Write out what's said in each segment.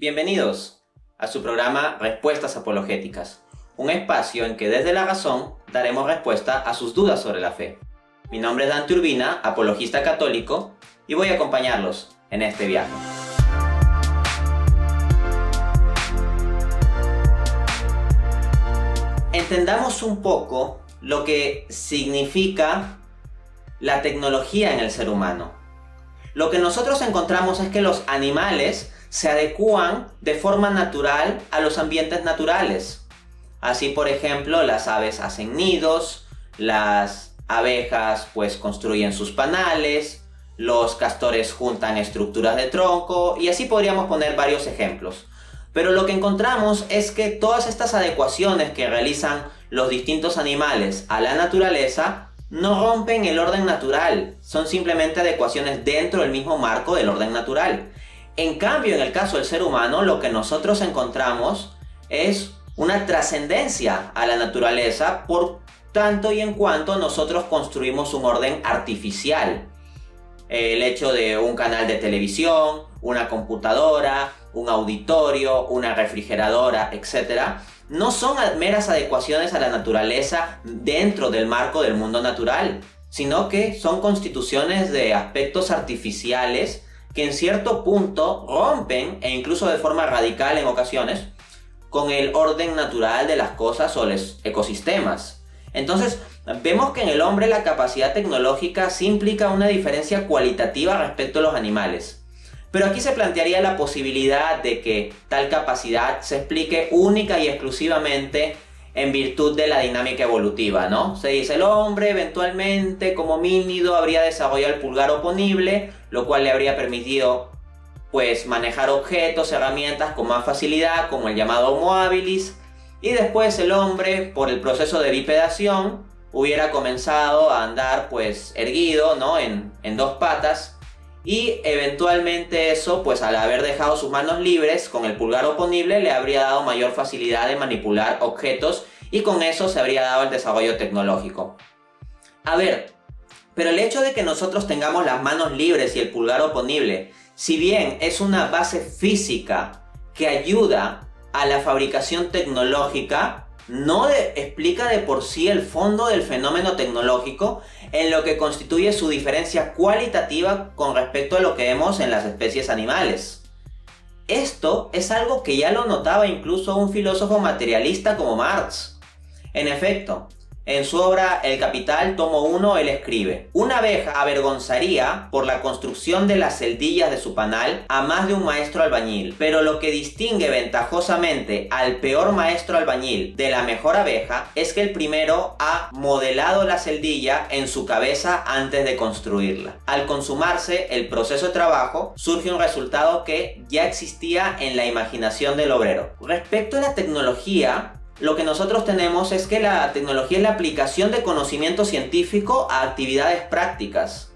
Bienvenidos a su programa Respuestas Apologéticas, un espacio en que desde la razón daremos respuesta a sus dudas sobre la fe. Mi nombre es Dante Urbina, apologista católico, y voy a acompañarlos en este viaje. Entendamos un poco lo que significa la tecnología en el ser humano. Lo que nosotros encontramos es que los animales se adecúan de forma natural a los ambientes naturales. Así, por ejemplo, las aves hacen nidos, las abejas pues construyen sus panales, los castores juntan estructuras de tronco y así podríamos poner varios ejemplos. Pero lo que encontramos es que todas estas adecuaciones que realizan los distintos animales a la naturaleza no rompen el orden natural, son simplemente adecuaciones dentro del mismo marco del orden natural. En cambio, en el caso del ser humano, lo que nosotros encontramos es una trascendencia a la naturaleza por tanto y en cuanto nosotros construimos un orden artificial. El hecho de un canal de televisión, una computadora, un auditorio, una refrigeradora, etc., no son meras adecuaciones a la naturaleza dentro del marco del mundo natural, sino que son constituciones de aspectos artificiales que en cierto punto rompen, e incluso de forma radical en ocasiones, con el orden natural de las cosas o los ecosistemas. Entonces, vemos que en el hombre la capacidad tecnológica sí implica una diferencia cualitativa respecto a los animales. Pero aquí se plantearía la posibilidad de que tal capacidad se explique única y exclusivamente en virtud de la dinámica evolutiva, ¿no? Se dice el hombre eventualmente como homínido habría desarrollado el pulgar oponible, lo cual le habría permitido pues manejar objetos, herramientas con más facilidad, como el llamado Homo habilis, y después el hombre, por el proceso de bipedación, hubiera comenzado a andar pues erguido, ¿no? en dos patas, y eventualmente eso, pues al haber dejado sus manos libres con el pulgar oponible, le habría dado mayor facilidad de manipular objetos y con eso se habría dado el desarrollo tecnológico. A ver, pero el hecho de que nosotros tengamos las manos libres y el pulgar oponible, si bien es una base física que ayuda a la fabricación tecnológica, no explica de por sí el fondo del fenómeno tecnológico en lo que constituye su diferencia cualitativa con respecto a lo que vemos en las especies animales. Esto es algo que ya lo notaba incluso un filósofo materialista como Marx. En efecto, en su obra El Capital, tomo 1, él escribe: una abeja avergonzaría por la construcción de las celdillas de su panal a más de un maestro albañil, pero lo que distingue ventajosamente al peor maestro albañil de la mejor abeja es que el primero ha modelado la celdilla en su cabeza antes de construirla. Al consumarse el proceso de trabajo, surge un resultado que ya existía en la imaginación del obrero. Respecto a la tecnología, lo que nosotros tenemos es que la tecnología es la aplicación de conocimiento científico a actividades prácticas.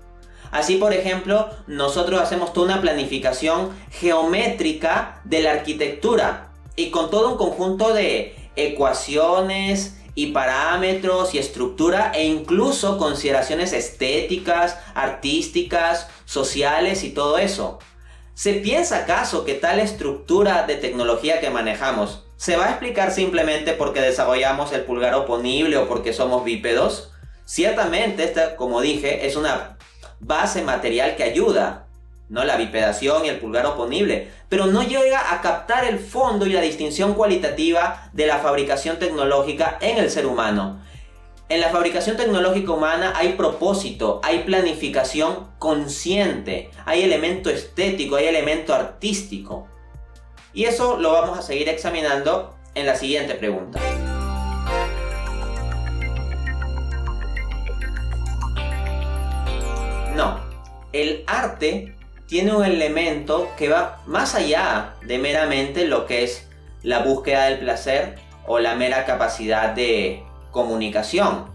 Así, por ejemplo, nosotros hacemos toda una planificación geométrica de la arquitectura y con todo un conjunto de ecuaciones y parámetros y estructura e incluso consideraciones estéticas, artísticas, sociales y todo eso. ¿Se piensa acaso que tal estructura de tecnología que manejamos se va a explicar simplemente porque desarrollamos el pulgar oponible o porque somos bípedos? Ciertamente esta, como dije, es una base material que ayuda, ¿no? La bipedación y el pulgar oponible, pero no llega a captar el fondo y la distinción cualitativa de la fabricación tecnológica en el ser humano. En la fabricación tecnológica humana hay propósito, hay planificación consciente, hay elemento estético, hay elemento artístico. Y eso lo vamos a seguir examinando en la siguiente pregunta. No, el arte tiene un elemento que va más allá de meramente lo que es la búsqueda del placer o la mera capacidad de comunicación.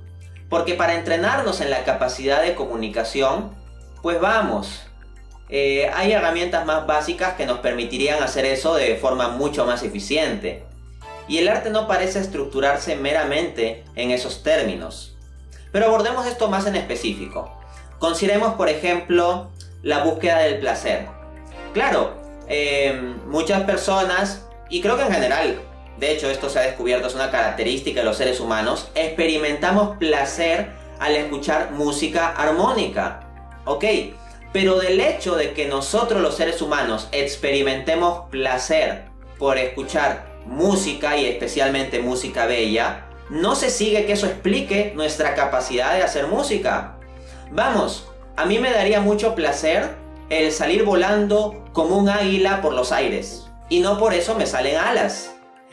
Porque para entrenarnos en la capacidad de comunicación, pues vamos, hay herramientas más básicas que nos permitirían hacer eso de forma mucho más eficiente. Y el arte no parece estructurarse meramente en esos términos. Pero abordemos esto más en específico. Consideremos, por ejemplo, la búsqueda del placer. Claro, muchas personas, y creo que en general, de hecho esto se ha descubierto, es una característica de los seres humanos, experimentamos placer al escuchar música armónica. Ok, pero del hecho de que nosotros los seres humanos experimentemos placer por escuchar música, y especialmente música bella, no se sigue que eso explique nuestra capacidad de hacer música. Vamos, a mí me daría mucho placer el salir volando como un águila por los aires, y no por eso me salen alas.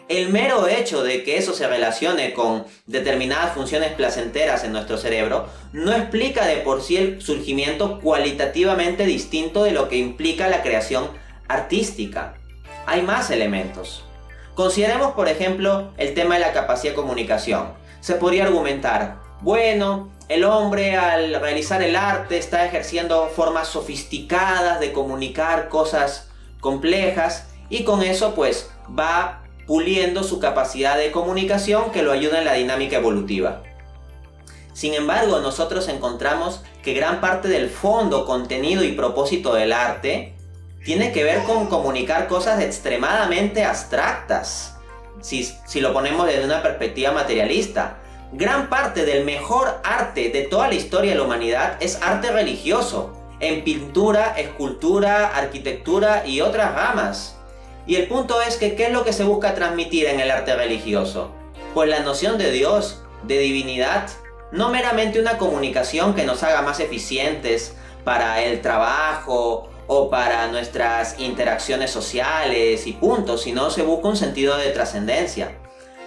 El mero hecho de que eso se relacione con determinadas funciones placenteras en nuestro cerebro no explica de por sí el surgimiento cualitativamente distinto de lo que implica la creación artística. Hay más elementos. Consideremos, por ejemplo, el tema de la capacidad de comunicación. Se podría argumentar, bueno, el hombre al realizar el arte está ejerciendo formas sofisticadas de comunicar cosas complejas, y con eso pues va puliendo su capacidad de comunicación que lo ayuda en la dinámica evolutiva. Sin embargo, nosotros encontramos que gran parte del fondo, contenido y propósito del arte tiene que ver con comunicar cosas extremadamente abstractas, si lo ponemos desde una perspectiva materialista. Gran parte del mejor arte de toda la historia de la humanidad es arte religioso, en pintura, escultura, arquitectura y otras ramas. Y el punto es que, ¿qué es lo que se busca transmitir en el arte religioso? Pues la noción de Dios, de divinidad, no meramente una comunicación que nos haga más eficientes para el trabajo o para nuestras interacciones sociales y puntos, sino se busca un sentido de trascendencia.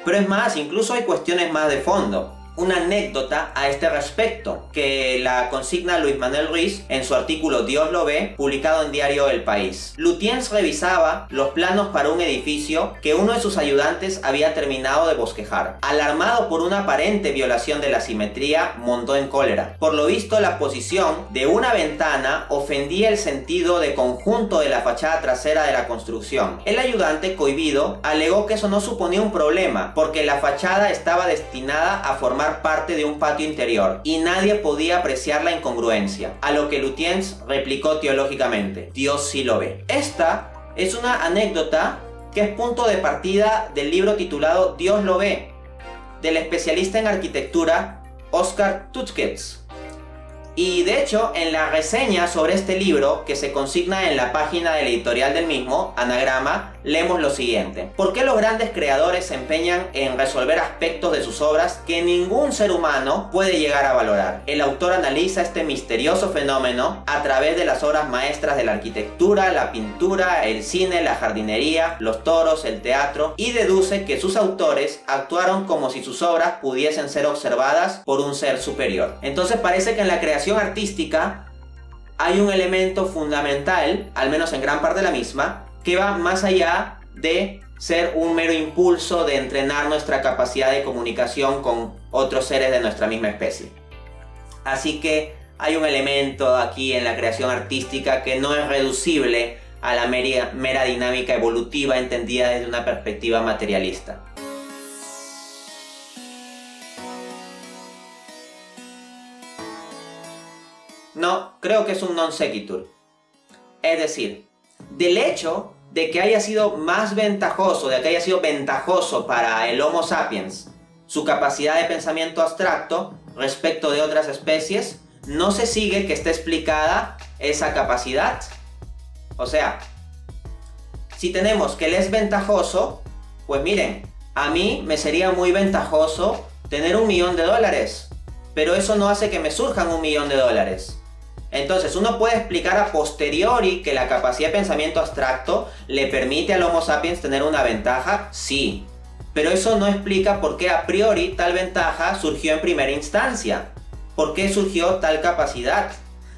Pero es más, incluso hay cuestiones más de fondo. Una anécdota a este respecto, que la consigna Luis Manuel Ruiz en su artículo Dios lo ve, publicado en diario El País. Lutyens revisaba los planos para un edificio que uno de sus ayudantes había terminado de bosquejar. Alarmado por una aparente violación de la simetría, montó en cólera. Por lo visto, la posición de una ventana ofendía el sentido de conjunto de la fachada trasera de la construcción. El ayudante, cohibido, alegó que eso no suponía un problema, porque la fachada estaba destinada a formar parte de un patio interior y nadie podía apreciar la incongruencia, a lo que Lutyens replicó teológicamente: Dios sí lo ve. Esta es una anécdota que es punto de partida del libro titulado Dios lo ve, del especialista en arquitectura Oskar Tutzkets. Y de hecho, en la reseña sobre este libro, que se consigna en la página de la editorial del mismo, Anagrama, leemos lo siguiente: ¿por qué los grandes creadores se empeñan en resolver aspectos de sus obras que ningún ser humano puede llegar a valorar? El autor analiza este misterioso fenómeno a través de las obras maestras de la arquitectura, la pintura, el cine, la jardinería, los toros, el teatro, y deduce que sus autores actuaron como si sus obras pudiesen ser observadas por un ser superior. Entonces parece que en la creación artística hay un elemento fundamental, al menos en gran parte de la misma, que va más allá de ser un mero impulso de entrenar nuestra capacidad de comunicación con otros seres de nuestra misma especie. Así que hay un elemento aquí en la creación artística que no es reducible a la mera dinámica evolutiva entendida desde una perspectiva materialista. No, creo que es un non sequitur. Es decir, del hecho de que haya sido más ventajoso, de que haya sido ventajoso para el Homo sapiens su capacidad de pensamiento abstracto respecto de otras especies, no se sigue que esté explicada esa capacidad. O sea, si tenemos que le es ventajoso, pues miren, a mí me sería muy ventajoso tener $1.000.000, pero eso no hace que me surjan $1.000.000. Entonces uno puede explicar a posteriori que la capacidad de pensamiento abstracto le permite al Homo sapiens tener una ventaja, sí. Pero eso no explica por qué a priori tal ventaja surgió en primera instancia. ¿Por qué surgió tal capacidad?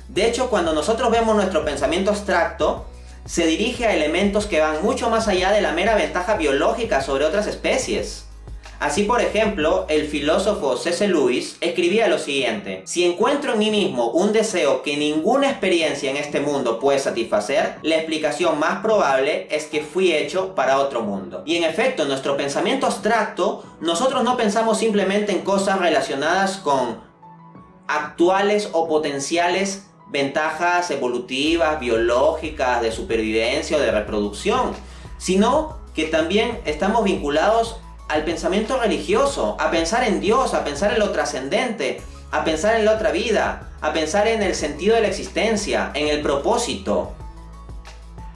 De hecho, cuando nosotros vemos nuestro pensamiento abstracto, se dirige a elementos que van mucho más allá de la mera ventaja biológica sobre otras especies. Así, por ejemplo, el filósofo C.S. Lewis escribía lo siguiente: si encuentro en mí mismo un deseo que ninguna experiencia en este mundo puede satisfacer, la explicación más probable es que fui hecho para otro mundo. Y en efecto, en nuestro pensamiento abstracto, nosotros no pensamos simplemente en cosas relacionadas con actuales o potenciales ventajas evolutivas, biológicas, de supervivencia o de reproducción, sino que también estamos vinculados al pensamiento religioso, a pensar en Dios, a pensar en lo trascendente, a pensar en la otra vida, a pensar en el sentido de la existencia, en el propósito.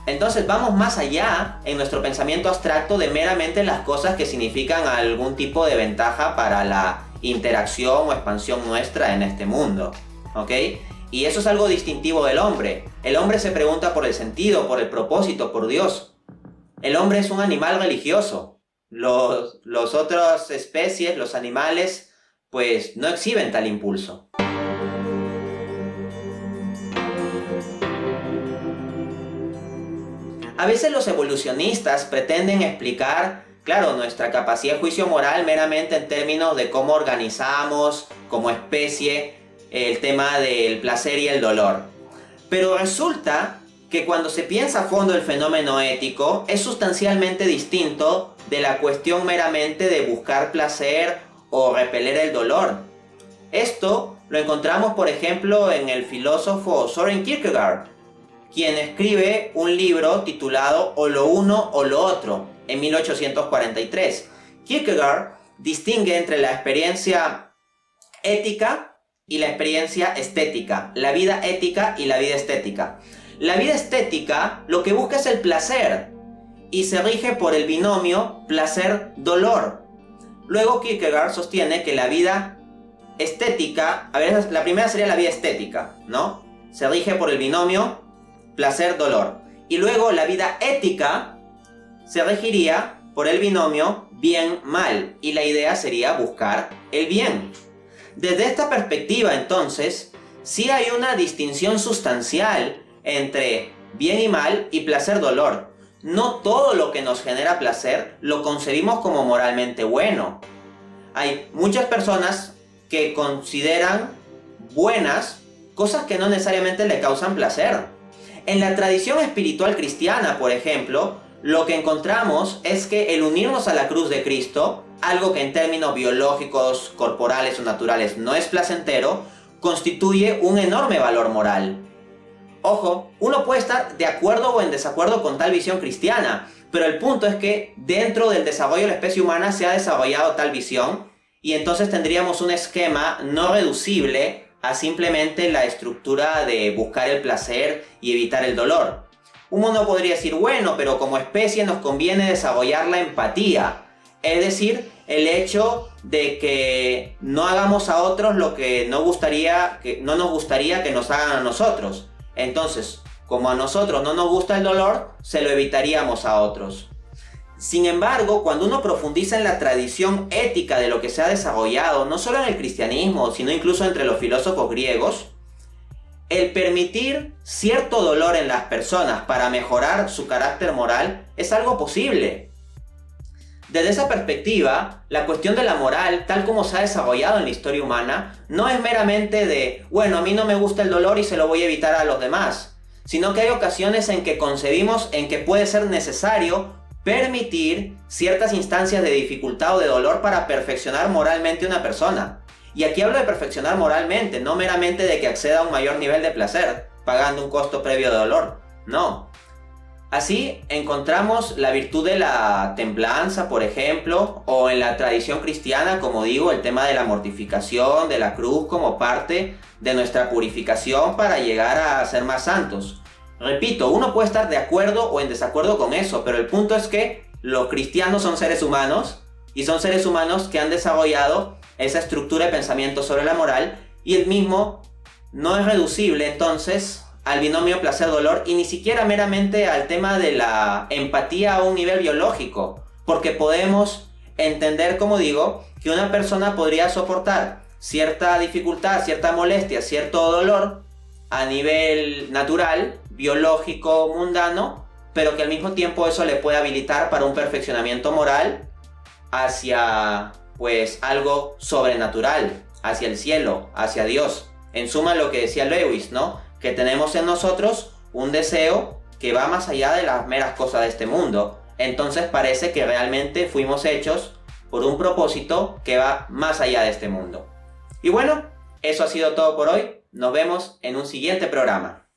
Entonces vamos más allá en nuestro pensamiento abstracto de meramente las cosas que significan algún tipo de ventaja para la interacción o expansión nuestra en este mundo, ¿ok? Y eso es algo distintivo del hombre. El hombre se pregunta por el sentido, por el propósito, por Dios. El hombre es un animal religioso. Los otras especies, los animales, pues no exhiben tal impulso. A veces los evolucionistas pretenden explicar, claro, nuestra capacidad de juicio moral meramente en términos de cómo organizamos como especie el tema del placer y el dolor. Pero resulta que cuando se piensa a fondo el fenómeno ético es sustancialmente distinto de la cuestión meramente de buscar placer o repeler el dolor. Esto lo encontramos, por ejemplo, en el filósofo Søren Kierkegaard, quien escribe un libro titulado O lo uno o lo otro, en 1843. Kierkegaard distingue entre la experiencia ética y la experiencia estética, la vida ética y la vida estética. La vida estética lo que busca es el placer y se rige por el binomio placer-dolor. Luego Kierkegaard sostiene que la vida estética, a ver, la primera sería la vida estética, ¿no? Se rige por el binomio placer-dolor. Y luego la vida ética se regiría por el binomio bien-mal. Y la idea sería buscar el bien. Desde esta perspectiva, entonces, sí hay una distinción sustancial entre bien y mal y placer-dolor. No todo lo que nos genera placer lo concebimos como moralmente bueno. Hay muchas personas que consideran buenas cosas que no necesariamente le causan placer. En la tradición espiritual cristiana, por ejemplo, lo que encontramos es que el unirnos a la cruz de Cristo, algo que en términos biológicos, corporales o naturales no es placentero, constituye un enorme valor moral. Ojo, uno puede estar de acuerdo o en desacuerdo con tal visión cristiana, pero el punto es que dentro del desarrollo de la especie humana se ha desarrollado tal visión y entonces tendríamos un esquema no reducible a simplemente la estructura de buscar el placer y evitar el dolor. Uno podría decir, bueno, pero como especie nos conviene desarrollar la empatía, es decir, el hecho de que no hagamos a otros lo que no nos gustaría que nos hagan a nosotros. Entonces, como a nosotros no nos gusta el dolor, se lo evitaríamos a otros. Sin embargo, cuando uno profundiza en la tradición ética de lo que se ha desarrollado, no solo en el cristianismo, sino incluso entre los filósofos griegos, el permitir cierto dolor en las personas para mejorar su carácter moral es algo posible. Desde esa perspectiva, la cuestión de la moral, tal como se ha desarrollado en la historia humana, no es meramente de, bueno, a mí no me gusta el dolor y se lo voy a evitar a los demás, sino que hay ocasiones en que concebimos en que puede ser necesario permitir ciertas instancias de dificultad o de dolor para perfeccionar moralmente una persona. Y aquí hablo de perfeccionar moralmente, no meramente de que acceda a un mayor nivel de placer, pagando un costo previo de dolor. No. Así encontramos la virtud de la templanza, por ejemplo, o en la tradición cristiana, como digo, el tema de la mortificación, de la cruz como parte de nuestra purificación para llegar a ser más santos. Repito, uno puede estar de acuerdo o en desacuerdo con eso, pero el punto es que los cristianos son seres humanos y son seres humanos que han desarrollado esa estructura de pensamiento sobre la moral y el mismo no es reducible entonces al binomio placer-dolor y ni siquiera meramente al tema de la empatía a un nivel biológico, porque podemos entender, como digo, que una persona podría soportar cierta dificultad, cierta molestia, cierto dolor a nivel natural, biológico, mundano, pero que al mismo tiempo eso le puede habilitar para un perfeccionamiento moral hacia, pues, algo sobrenatural, hacia el cielo, hacia Dios. En suma, lo que decía Lewis, ¿no? Que tenemos en nosotros un deseo que va más allá de las meras cosas de este mundo. Entonces parece que realmente fuimos hechos por un propósito que va más allá de este mundo. Y bueno, Eso ha sido todo por hoy. Nos vemos en un siguiente programa.